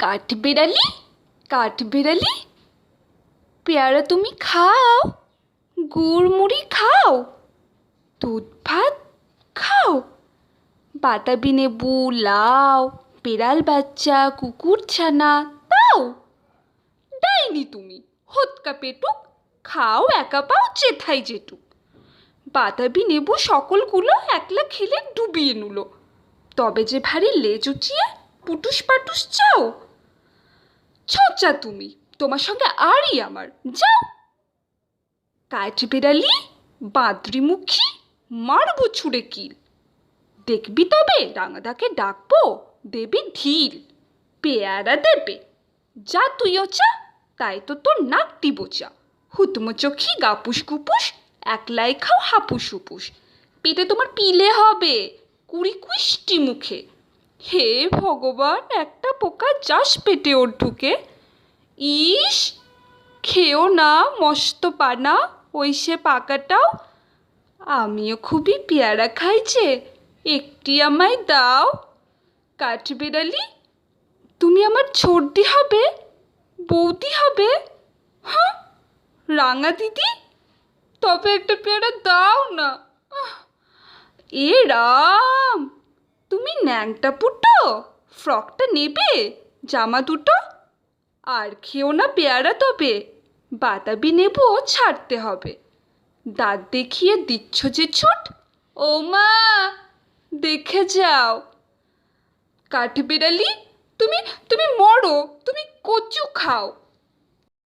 কাঠবেড়ালি, কাঠবেড়ালি, পেয়ারা তুমি খাও, গুড় মুড়ি খাও, দুধ ভাত খাও, বাতাবি লেবু, লাউ, বেড়াল বাচ্চা, কুকুর ছানা তাও? ডাইনি তুমি, হোৎকা পেটুক, খাও একা পাও যেথাই যেটুক। বাতাবি লেবু সকলগুলো একলা খেলে ডুবিয়ে নিল, তবে যে ভারী লেজ উঁচিয়ে পুটুস পাটুস চাও। ছচা তুমি, তোমার সঙ্গে আরই আমার, যাও। কাঠবেড়ালি, বাঁদরিমুখী, মারবো ছুঁড়ে কিল। দেখবি তবে রাঙাদাকে ডাকবো, দেবে ঢিল। পেয়ারা দেবে, যা তুইও চা, তাই তো তোর নাকটি বোচা। হুতমোচোখি গাপুস গুপুস, একলাই খাও হাপুস হুপুস। পেটে তোমার পিলে হবে, কুড়ি কুষ্টি মুখে। হে ভগবান, একটা পোকা যাস পেটে ওর ঢুকে। ইস, খেও না মস্ত পানা, ওই সে পাকাটাও। আমিও খুবই পেয়ারা খাই যে, একটি আমায় দাও। কাঠবেড়ালি, তুমি আমার ছোটদি হবে, বৌদি হবে? হ্যাঁ, রাঙা দিদি, তবে একটা পেয়ারা দাও না। এ রাম, তুমি ন্যাংটা পুটো, ফ্রকটা নেবে, জামা দুটো? আর খেও না পেয়ারা তবে, বাতাবি নেবো ছাড়তে হবে। দাঁত দেখিয়ে দিচ্ছ যে ছুট, ও মা দেখে যাও। কাঠবেড়ালি, তুমি তুমি মরো, তুমি কচু খাও।